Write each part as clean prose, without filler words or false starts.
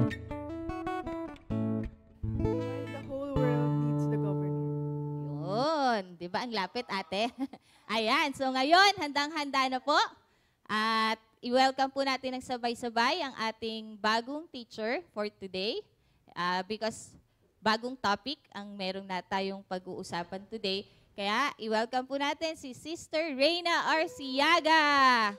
Why the whole world needs the governor. Yun, di ba? Ang lapit, ate. Ayan, so ngayon, handang-handa na po. At i-welcome po natin ng sabay-sabay ang ating bagong teacher for today. Because bagong topic ang meron na tayong pag-uusapan today. Kaya i-welcome po natin si Sister Reyna Arciaga.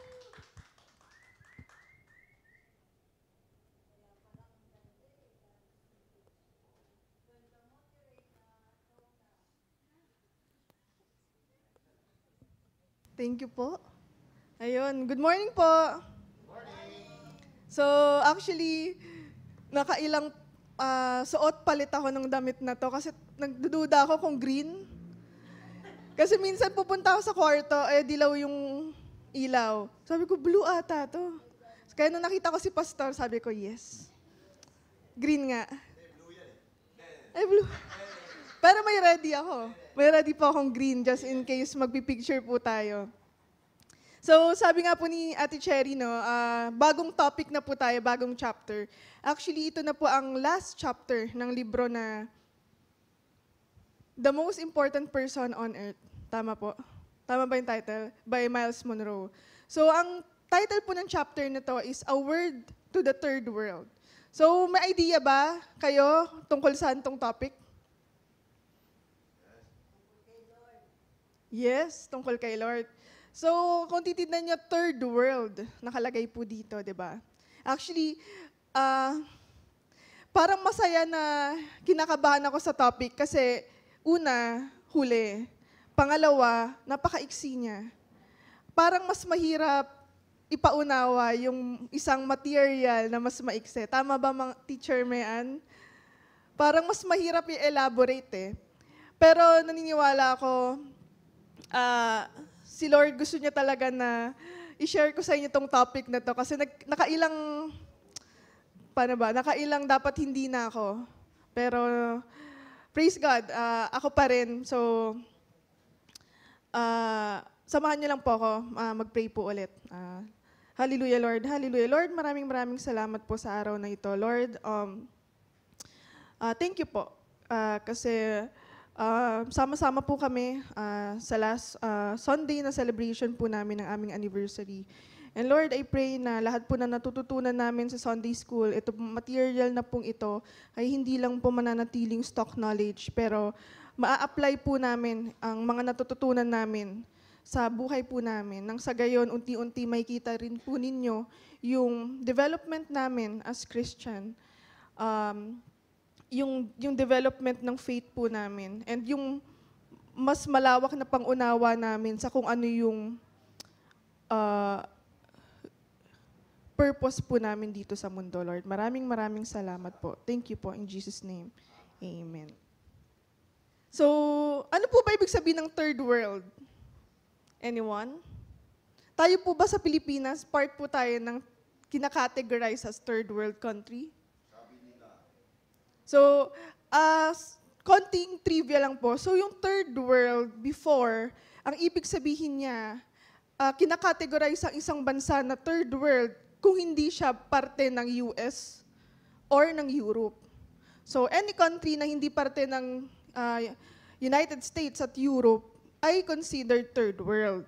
Thank you po. Ayun, good morning po. So, actually, nakailang suot palit ako ng damit na to kasi nagdududa ako kung green. Kasi minsan pupunta ako sa kwarto, dilaw yung ilaw. Sabi ko, blue ata to. Kaya nung nakita ko si Pastor, sabi ko, yes. Green nga. Ay, blue. Pero may ready ako. May ready po akong green just in case magpipicture po tayo. So, sabi nga po ni Ate Cherry, no, bagong topic na po tayo, bagong chapter. Actually, ito na po ang last chapter ng libro na The Most Important Person on Earth. Tama po? Tama ba yung title? By Miles Monroe. So, ang title po ng chapter na to is A Word to the Third World. So, may idea ba kayo tungkol saan tong topic? Yes, tungkol kay Lord. So, kung titignan niyo, third world, nakalagay po dito, di ba? Actually, parang masaya na kinakabahan ako sa topic kasi una, huli. Pangalawa, napakaiksi niya. Parang mas mahirap ipaunawa yung isang material na mas maiksi. Tama ba, mga teacher Mayan? Parang mas mahirap i-elaborate eh. Pero naniniwala ako, si Lord gusto niya talaga na i-share ko sa inyo tong topic na to kasi nakailang dapat hindi na ako. Pero praise God, ako pa rin. So, samahan niyo lang po ako, mag-pray po ulit. Hallelujah, Lord. Hallelujah. Lord, maraming salamat po sa araw na ito. Lord, thank you po. Kasi sama-sama po kami sa last Sunday na celebration po namin ng aming anniversary. And Lord, I pray na lahat po na natututunan namin sa Sunday School, ito material na pong ito, ay hindi lang po mananatiling stock knowledge, pero maa-apply po namin ang mga natututunan namin sa buhay po namin. Nang sa gayon, unti-unti may kita rin po ninyo yung development namin as Christian. Yung development ng faith po namin and yung mas malawak na pangunawa namin sa kung ano yung purpose po namin dito sa mundo, Lord. Maraming salamat po. Thank you po in Jesus' name. Amen. So, ano po ba ibig sabihin ng third world? Anyone? Tayo po ba sa Pilipinas, part po tayo ng kinakategorize as third world country? So, konting trivia lang po. So, yung third world before, ang ibig sabihin niya, kinakategorize ang isang bansa na third world kung hindi siya parte ng US or ng Europe. So, any country na hindi parte ng United States at Europe ay considered third world.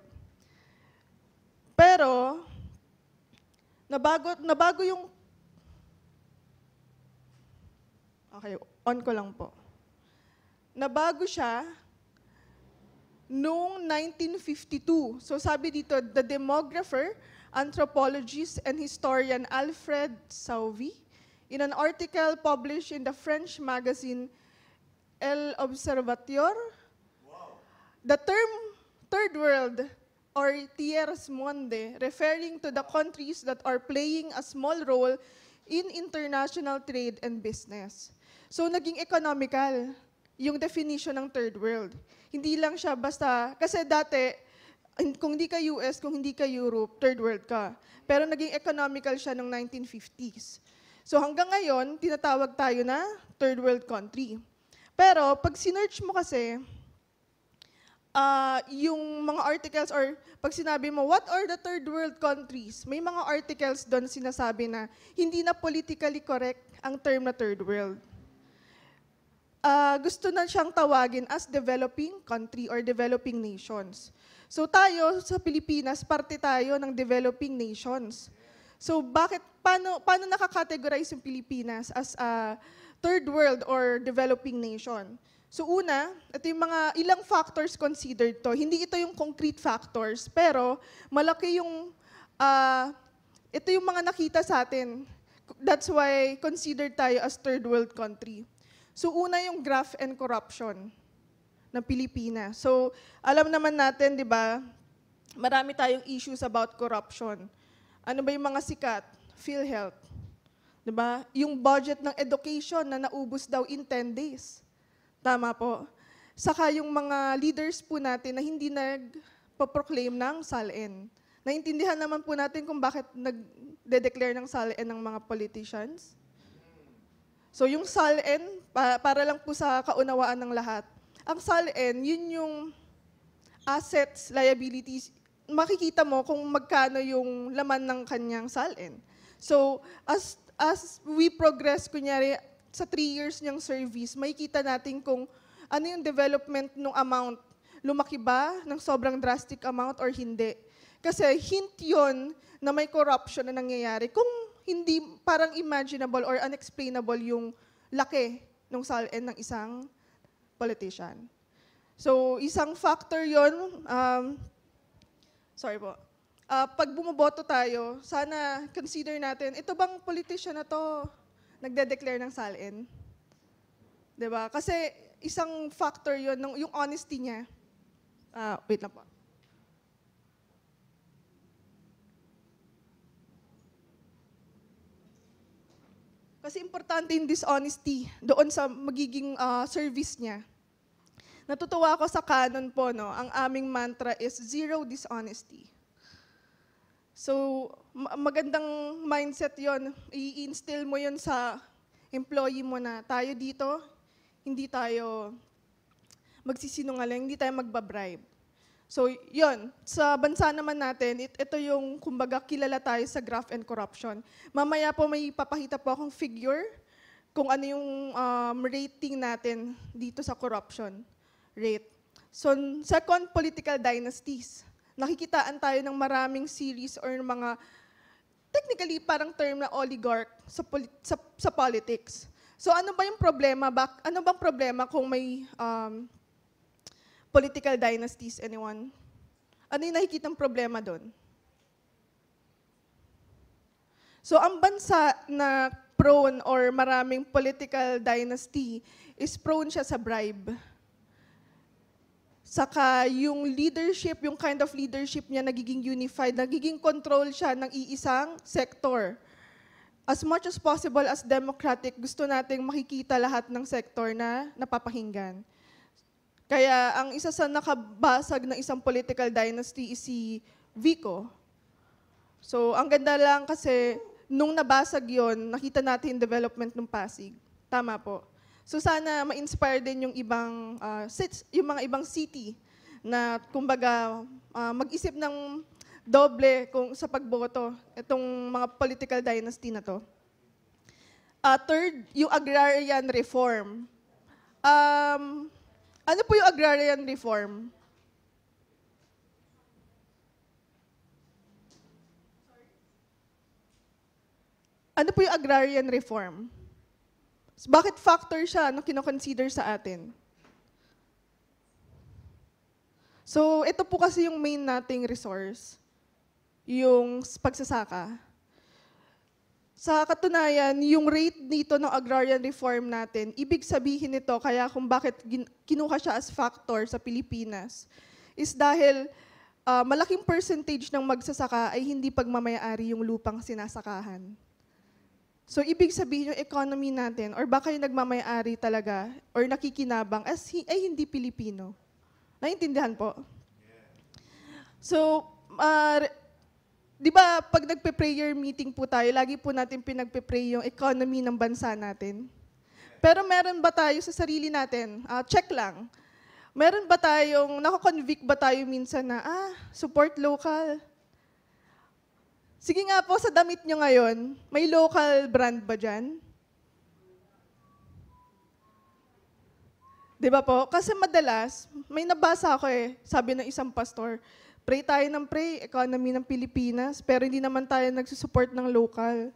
Pero, nabago yung okay, on ko lang po. Nabago siya noong 1952. So sabi dito, the demographer, anthropologist, and historian Alfred Sauvy, in an article published in the French magazine El Observateur, the term third world or tiers monde, referring to the countries that are playing a small role in international trade and business. So, naging economical yung definition ng third world. Hindi lang siya basta, kasi dati, kung hindi ka US, kung hindi ka Europe, third world ka. Pero naging economical siya noong 1950s. So, hanggang ngayon, tinatawag tayo na third world country. Pero, pag sinearch mo kasi, yung mga articles or pag sinabi mo, what are the third world countries? May mga articles doon sinasabi na hindi na politically correct ang term na third world. Gusto na siyang tawagin as developing country or developing nations. So tayo sa Pilipinas, parte tayo ng developing nations. So paano nakakategorize yung Pilipinas as a third world or developing nation? So una, ito yung mga ilang factors considered to. Hindi ito yung concrete factors, pero malaki yung, ito yung mga nakita sa atin. That's why considered tayo as third world country. So una yung graft and corruption ng Pilipinas. So alam naman natin, di ba, marami tayong issues about corruption. Ano ba yung mga sikat? PhilHealth. Di ba? Yung budget ng education na naubos daw in 10 days. Tama po. Saka yung mga leaders po natin na hindi nagpo-proclaim ng SALN. Naintindihan naman po natin kung bakit nagde-declare ng SALN ng mga politicians. So yung SALN, para lang po sa kaunawaan ng lahat, ang SALN, yun yung assets, liabilities, makikita mo kung magkano yung laman ng kanyang SALN. So as we progress, kunyari, sa 3 years niyang service, makikita natin kung ano yung development ng amount. Lumaki ba ng sobrang drastic amount or hindi? Kasi hint yun na may corruption na nangyayari kung hindi parang imaginable or unexplainable yung laki ng SALN ng isang politician. So, isang factor yun, sorry po, pag bumoboto tayo, sana consider natin, ito bang politician na to nagde-declare ng SALN? Diba? Kasi isang factor yun, yung honesty niya. Wait lang po. Kasi importante yung dishonesty doon sa magiging service niya. Natutuwa ako sa canon po, no? Ang aming mantra is zero dishonesty. So, magandang mindset yon. I-instill mo yon sa employee mo na tayo dito, hindi tayo magsisinungaling, hindi tayo magbabribe. So, yon. Sa bansa naman natin, ito yung, kumbaga, kilala tayo sa graft and corruption. Mamaya po may papakita po akong figure kung ano yung rating natin dito sa corruption rate. So, second, political dynasties. Nakikitaan tayo ng maraming series or mga, technically, parang term na oligarch sa politics. So, ano ba yung problema? Ano bang problema kung may political dynasties, anyone? Ano yung nakikitang problema doon? So, ang bansa na prone or maraming political dynasty is prone siya sa bribe. Saka yung leadership, yung kind of leadership niya nagiging unified, nagiging control siya ng iisang sector. As much as possible as democratic, gusto nating makikita lahat ng sector na napapakinggan. Kaya ang isa sa nakabasag ng isang political dynasty is si Vico. So ang ganda lang kasi nung nabasag yon, nakita natin yung development ng Pasig. Tama po. So sana ma-inspire din yung mga ibang city na kumbaga mag-isip ng doble kung sa pagboto itong mga political dynasty na to. Third, yung agrarian reform. Ano po yung agrarian reform? Ano po yung agrarian reform? Bakit factor siya na kino-consider sa atin? So, ito po kasi yung main nating resource, yung pagsasaka. Sa katunayan, yung rate nito ng agrarian reform natin, ibig sabihin nito, kaya kung bakit kinuha siya as factor sa Pilipinas, is dahil malaking percentage ng magsasaka ay hindi pagmamayari yung lupang sinasakahan. So, ibig sabihin yung economy natin, or baka yung nagmamayari talaga, or nakikinabang, ay hindi Pilipino. Naintindihan po? So, di ba, pag nagpe-prayer meeting po tayo, lagi po natin pinagpe-pray yung economy ng bansa natin. Pero meron ba tayo sa sarili natin? Check lang. Meron ba tayong, nako-convict ba tayo minsan na, support local? Sige nga po, sa damit nyo ngayon, may local brand ba dyan? Di ba po? Kasi madalas, may nabasa ako sabi ng isang pastor, pray tayo ng pray, economy ng Pilipinas, pero hindi naman tayo nagsusupport ng local.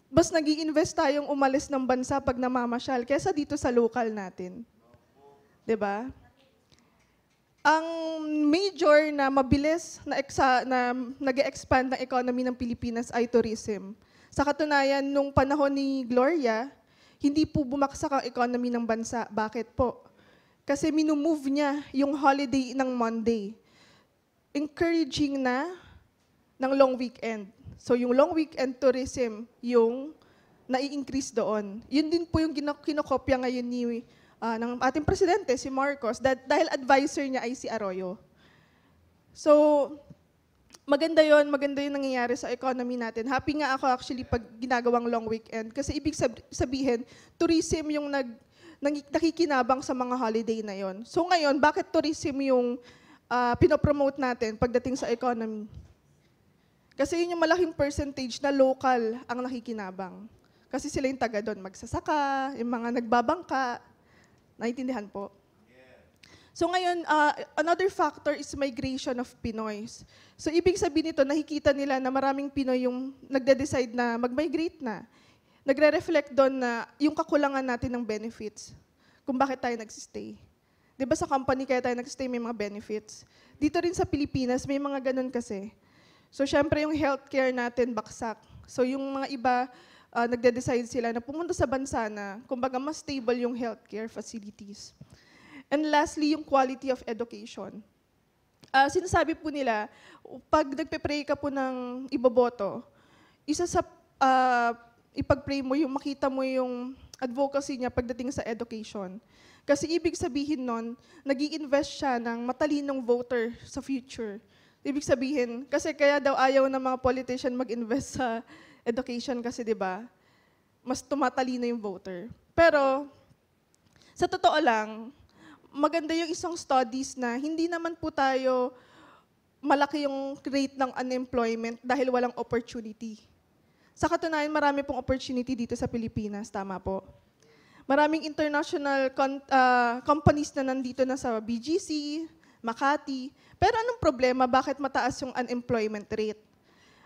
Bas nag-i-invest tayong umalis ng bansa pag namamasyal, kesa dito sa local natin. 'Di ba? Ang major na mabilis na nag-expand ng economy ng Pilipinas ay tourism. Sa katunayan, nung panahon ni Gloria, hindi po bumaksak ang economy ng bansa. Bakit po? Kasi minumove niya yung holiday ng Monday. Encouraging na ng long weekend. So yung long weekend tourism, yung nai-increase doon. Yun din po yung kinokopya ngayon ng ating presidente, si Marcos, dahil advisor niya ay si Arroyo. So, maganda yon nangyayari sa economy natin. Happy nga ako actually pag ginagawang long weekend kasi ibig sabihin, tourism yung nakikinabang sa mga holiday na yon. So ngayon, bakit tourism yung pinopromote natin pagdating sa economy? Kasi yun yung malaking percentage na local ang nakikinabang. Kasi sila yung taga doon, magsasaka, yung mga nagbabangka. Naintindihan po? So ngayon, another factor is migration of Pinoys. So ibig sabihin nito, nakikita nila na maraming Pinoy yung nagde-decide na mag-migrate na. Nagre-reflect doon na yung kakulangan natin ng benefits. Kung bakit tayo nagsistay. Di ba sa company kaya tayo nagsistay may mga benefits? Dito rin sa Pilipinas, may mga ganun kasi. So syempre yung healthcare natin baksak. So yung mga iba, nagde-decide sila na pumunta sa bansa na kumbaga mas stable yung healthcare facilities. And lastly, yung quality of education. Sinasabi po nila, pag nagpe-pray ka po ng iboboto, isa sa ipag-pray mo, yung makita mo yung advocacy niya pagdating sa education. Kasi ibig sabihin nun, nag-i-invest siya ng matalinong voter sa future. Ibig sabihin, kasi kaya daw ayaw ng mga politician mag-invest sa education kasi 'di ba? Mas tumatalino yung voter. Pero sa totoo lang, maganda yung isang studies na hindi naman po tayo malaki yung rate ng unemployment dahil walang opportunity. Sa katunayan, marami pong opportunity dito sa Pilipinas, tama po. Maraming international companies na nandito na sa BGC, Makati. Pero anong problema? Bakit mataas yung unemployment rate?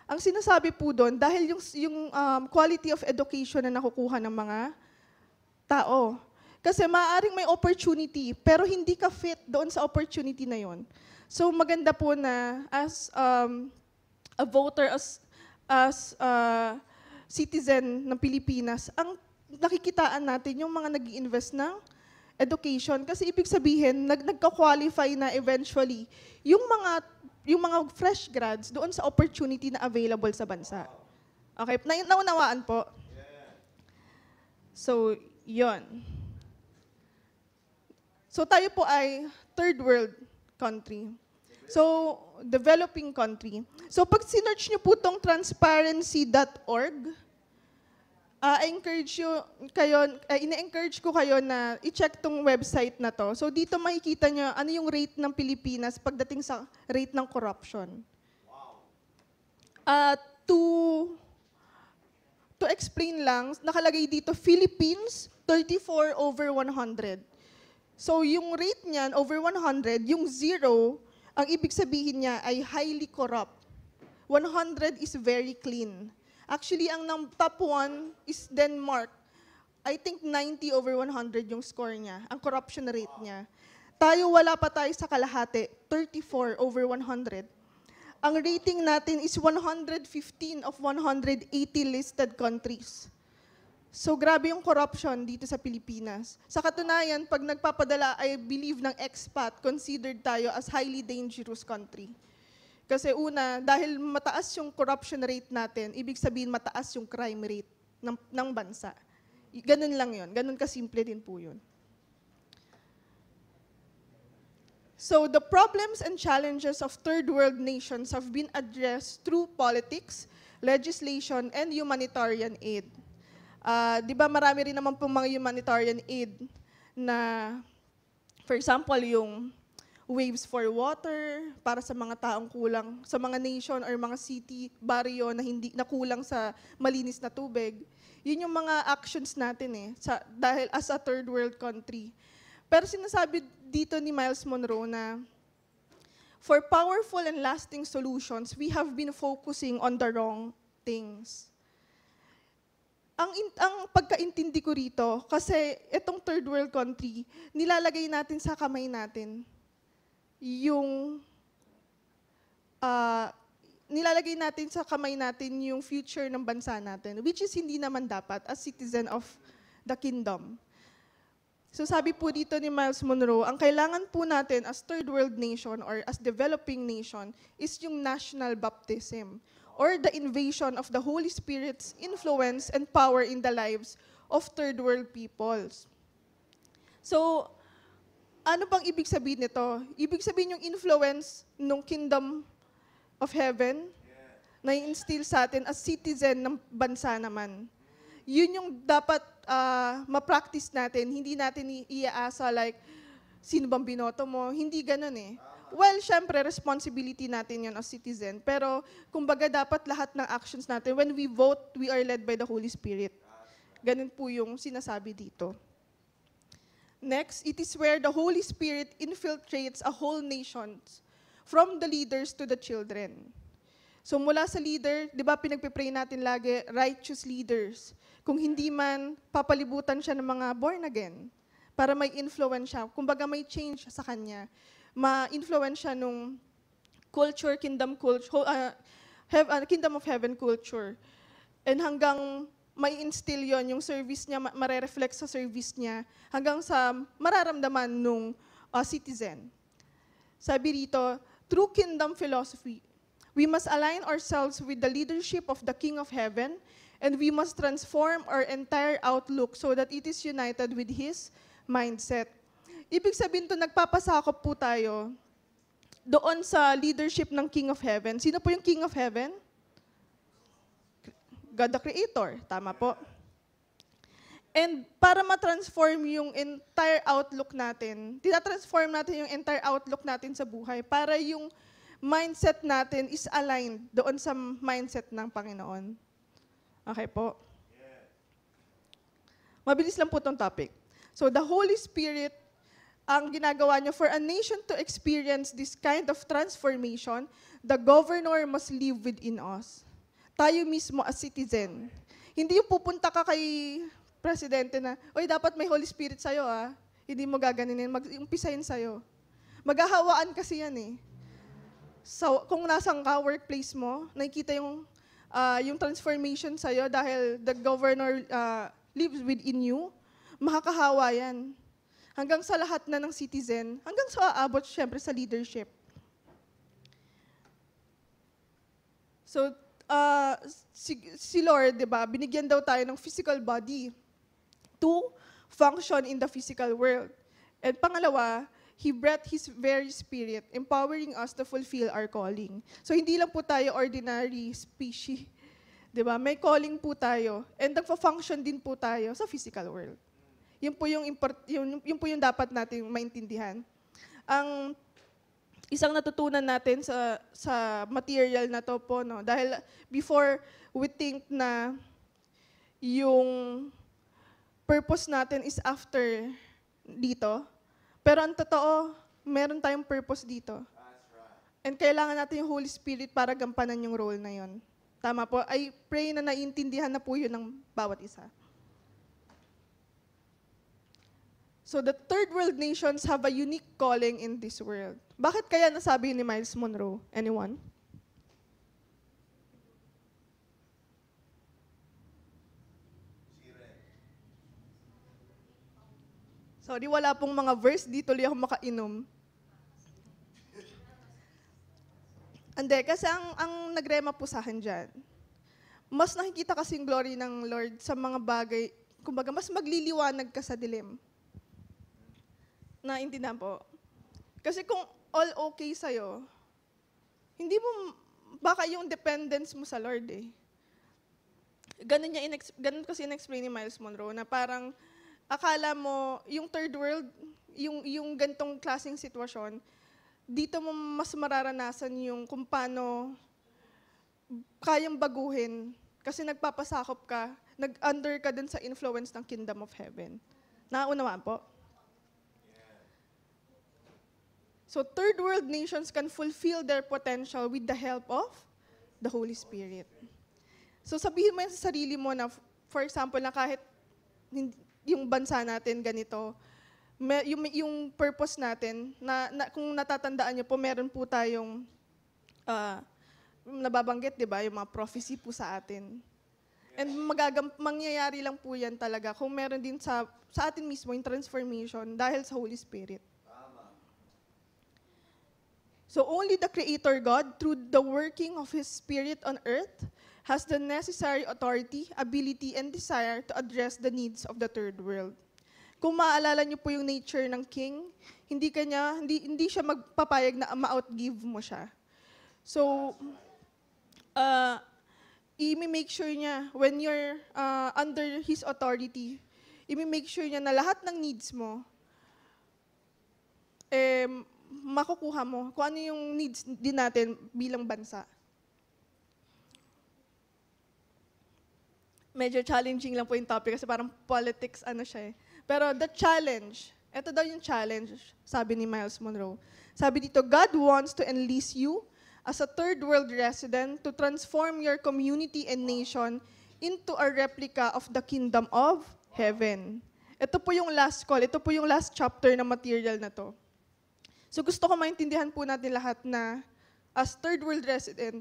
Ang sinasabi po doon, dahil yung quality of education na nakukuha ng mga tao. Kasi maaaring may opportunity, pero hindi ka fit doon sa opportunity na yon. So maganda po na as a voter, as citizen ng Pilipinas, ang nakikitaan natin yung mga nag-i-invest ng education. Kasi ibig sabihin, nagka-qualify na eventually yung mga fresh grads doon sa opportunity na available sa bansa. Okay, naunawaan po? So, yon. So, tayo po ay third world country. So, developing country. So, pag sinearch nyo po itong transparency.org, ina-encourage ko kayo na i-check tong website na to. So dito makikita nyo ano yung rate ng Pilipinas pagdating sa rate ng corruption. To explain lang, nakalagay dito Philippines 34/100. So yung rate niyan over 100, yung 0, ang ibig sabihin niya ay highly corrupt. 100 is very clean. Actually, ang top 1 is Denmark. I think 90/100 yung score niya, ang corruption rate niya. Tayo, wala pa tayo sa kalahati, 34/100. Ang rating natin is 115 of 180 listed countries. So, grabe yung corruption dito sa Pilipinas. Sa katunayan, pag nagpapadala, I believe ng expat, considered tayo as highly dangerous country. Kasi una, dahil mataas yung corruption rate natin, ibig sabihin mataas yung crime rate ng bansa. Ganun lang yun. Ganun kasimple din po yun. So the problems and challenges of third world nations have been addressed through politics, legislation, and humanitarian aid. Di ba marami rin naman pong mga humanitarian aid na For example, yung waves for water para sa mga taong kulang, sa mga nation or mga city, barrio na hindi na kulang sa malinis na tubig. Yun yung mga actions natin dahil as a third world country. Pero sinasabi dito ni Miles Monroe na for powerful and lasting solutions, we have been focusing on the wrong things. Ang pagkaintindi ko rito, kasi itong third world country, nilalagay natin sa kamay natin yung yung future ng bansa natin, which is hindi naman dapat as citizen of the kingdom. So sabi po dito ni Miles Monroe, ang kailangan po natin as third world nation or as developing nation is yung national baptism or the invasion of the Holy Spirit's influence and power in the lives of third world peoples. So, ano bang ibig sabihin nito? Ibig sabihin yung influence ng kingdom of heaven na i-instill sa atin as citizen ng bansa naman. Yun yung dapat ma-practice natin. Hindi natin iaasa like, sino bang binoto mo? Hindi ganun Well, syempre, responsibility natin yun as citizen. Pero, kumbaga, dapat lahat ng actions natin, when we vote, we are led by the Holy Spirit. Ganun po yung sinasabi dito. Next, it is where the Holy Spirit infiltrates a whole nation, from the leaders to the children. So mula sa leader, di ba pinagpipray natin lagi, righteous leaders. Kung hindi man, papalibutan siya ng mga born again para may influence siya. Kumbaga may change sa kanya. Ma-influence siya nung culture, kingdom of heaven culture. And hanggang may instill yon yung service niya, marereflect sa service niya, hanggang sa mararamdaman nung citizen. Sabi rito, through kingdom philosophy, we must align ourselves with the leadership of the King of Heaven, and we must transform our entire outlook so that it is united with His mindset. Ibig sabihin to, nagpapasakop po tayo doon sa leadership ng King of Heaven. Sino po yung King of Heaven? God the Creator. Tama po. And para ma-transform yung entire outlook natin, tinatransform natin yung entire outlook natin sa buhay para yung mindset natin is aligned doon sa mindset ng Panginoon. Okay po? Mabilis lang po itong topic. So the Holy Spirit, ang ginagawa niyo, for a nation to experience this kind of transformation, the governor must live within us. Tayo mismo as citizen. Hindi yung pupunta ka kay presidente na, oy, dapat may Holy Spirit sa'yo Hindi mo gaganinin, mag-umpisahin sa'yo. Maghahawaan kasi yan So, kung nasang ka, workplace mo, nakikita yung transformation sa'yo dahil the governor lives within you, makakahawa yan. Hanggang sa lahat na ng citizen, hanggang sa aabot syempre sa leadership. So, si Lord, di ba, binigyan daw tayo ng physical body to function in the physical world. And pangalawa, He breathed His very spirit, empowering us to fulfill our calling. So hindi lang po tayo ordinary species. Diba? May calling po tayo. And nagpa-function din po tayo sa physical world. Yun po yung dapat natin maintindihan. Ang isang natutunan natin sa material na to po, no? Dahil before we think na yung purpose natin is after dito, pero ang totoo, meron tayong purpose dito. And kailangan natin yung Holy Spirit para gampanan yung role na yon. Tama po? I pray na naiintindihan na po yun ng bawat isa. So the third world nations have a unique calling in this world. Bakit kaya nasabi ni Miles Monroe? Anyone? Sorry, wala pong mga verse, di tuloy ako makainom. Ande, kasi ang nagrema po sa akin dyan, mas nakikita kasi yung glory ng Lord sa mga bagay, kumbaga, mas magliliwanag ka sa dilim. Naintindihan po. Kasi kung all okay sa'yo, hindi mo, baka yung dependence mo sa Lord Ganun kasi in-explain ni Miles Monroe na parang, akala mo, yung third world, yung gantong klaseng sitwasyon, dito mo mas mararanasan yung kung paano kayang baguhin kasi nagpapasakop ka, nag-under ka dun sa influence ng kingdom of heaven. Naunawaan po? So third world nations can fulfill their potential with the help of the Holy Spirit. So sabihin mo yan sa sarili mo na, for example, na kahit yung bansa natin ganito, yung purpose natin, kung natatandaan niyo po, meron po tayong nababanggit, di ba, yung mga prophecy po sa atin. And mangyayari lang po yan talaga kung meron din sa atin mismo yung transformation dahil sa Holy Spirit. So only the Creator God, through the working of His Spirit on earth, has the necessary authority, ability, and desire to address the needs of the third world. Kung maaalala niyo po yung nature ng king, hindi siya magpapayag na ma-outgive mo siya. So, i-make sure niya, when you're under His authority, i-make sure niya na lahat ng needs mo, makukuha mo kung ano yung needs din natin bilang bansa. Medyo challenging lang po yung topic kasi parang politics siya eh. Pero the challenge, ito daw yung challenge, sabi ni Miles Monroe. Sabi dito, God wants to enlist you as a third world resident to transform your community and nation into a replica of the kingdom of heaven. Ito po yung last call, ito po yung last chapter na material na to. So gusto ko maintindihan po natin lahat na as third world resident,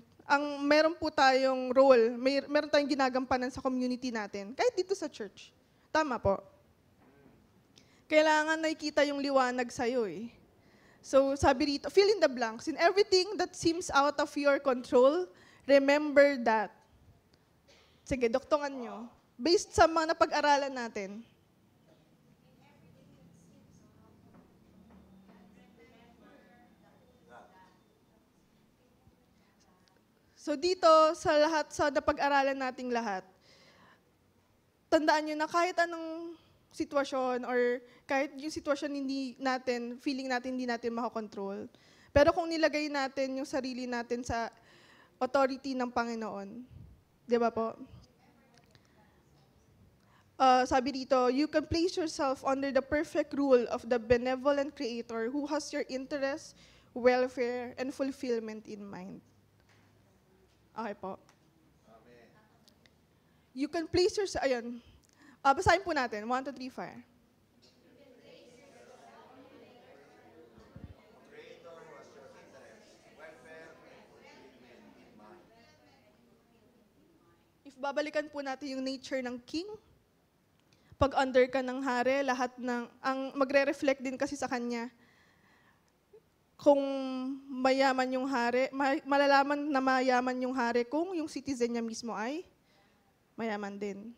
meron po tayong role, meron tayong ginagampanan sa community natin, kahit dito sa church. Tama po. Kailangan nakikita yung liwanag sa'yo eh. So sabi dito, fill in the blanks. In everything that seems out of your control, remember that. Sige, doktongan nyo. Based sa mga napag-aralan natin. So dito, sa napag-aralan nating lahat, tandaan nyo na kahit anong sitwasyon or kahit yung sitwasyon feeling natin hindi natin makakontrol. Pero kung nilagay natin yung sarili natin sa authority ng Panginoon, di ba po? Sabi dito, you can place yourself under the perfect rule of the benevolent Creator who has your interest, welfare, and fulfillment in mind. Okay po. Amen. You can place yourself, ayun. Basahin po natin. 1, 2, 3, fire. If babalikan po natin yung nature ng king, pag under ka ng hari, lahat ang magre-reflect din kasi sa kanya. Kung mayaman yung hari, malalaman na mayaman yung hari kung yung citizen niya mismo ay mayaman din.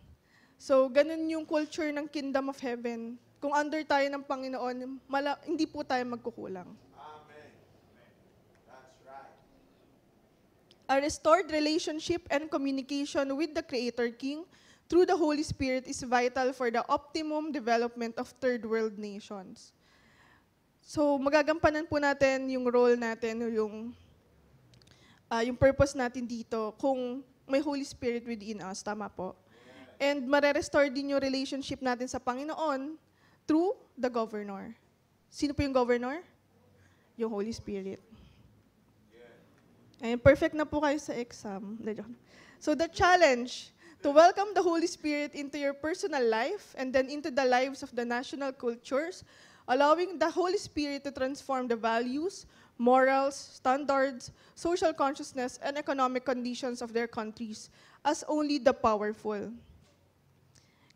So, ganun yung culture ng Kingdom of Heaven. Kung under tayo ng Panginoon, hindi po tayo magkukulang. Amen. That's right. A restored relationship and communication with the Creator King through the Holy Spirit is vital for the optimum development of third world nations. So, magagampanan po natin yung role natin, yung purpose natin dito kung may Holy Spirit within us. Tama po. And mare-restore din yung relationship natin sa Panginoon through the governor. Sino po yung governor? Yung Holy Spirit. Ayun, perfect na po kayo sa exam. So, the challenge to welcome the Holy Spirit into your personal life and then into the lives of the national cultures, allowing the Holy Spirit to transform the values, morals, standards, social consciousness, and economic conditions of their countries as only the powerful.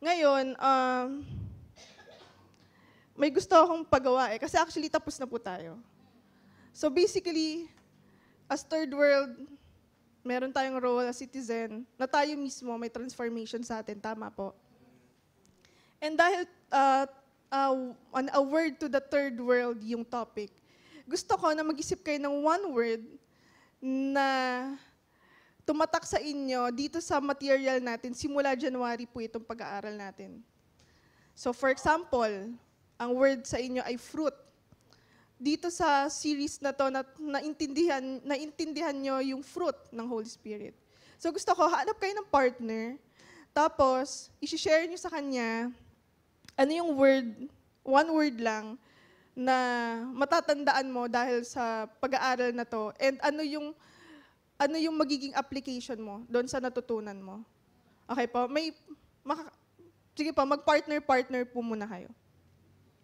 Ngayon, may gusto akong pagawa kasi actually tapos na po tayo. So basically, as third world, meron tayong role as citizen na tayo mismo may transformation sa atin. Tama po. And dahil a word to the third world yung topic, gusto ko na mag-isip kayo ng one word na tumatak sa inyo dito sa material natin. Simula January po itong pag-aaral natin. So for example, ang word sa inyo ay fruit. Dito sa series na to, naintindihan nyo yung fruit ng Holy Spirit. So gusto ko, hanap kayo ng partner, tapos isi-share nyo sa kanya ano yung word, one word lang, na matatandaan mo dahil sa pag-aaral na to, and ano yung magiging application mo doon sa natutunan mo. Okay po? Sige po, mag-partner-partner po muna kayo.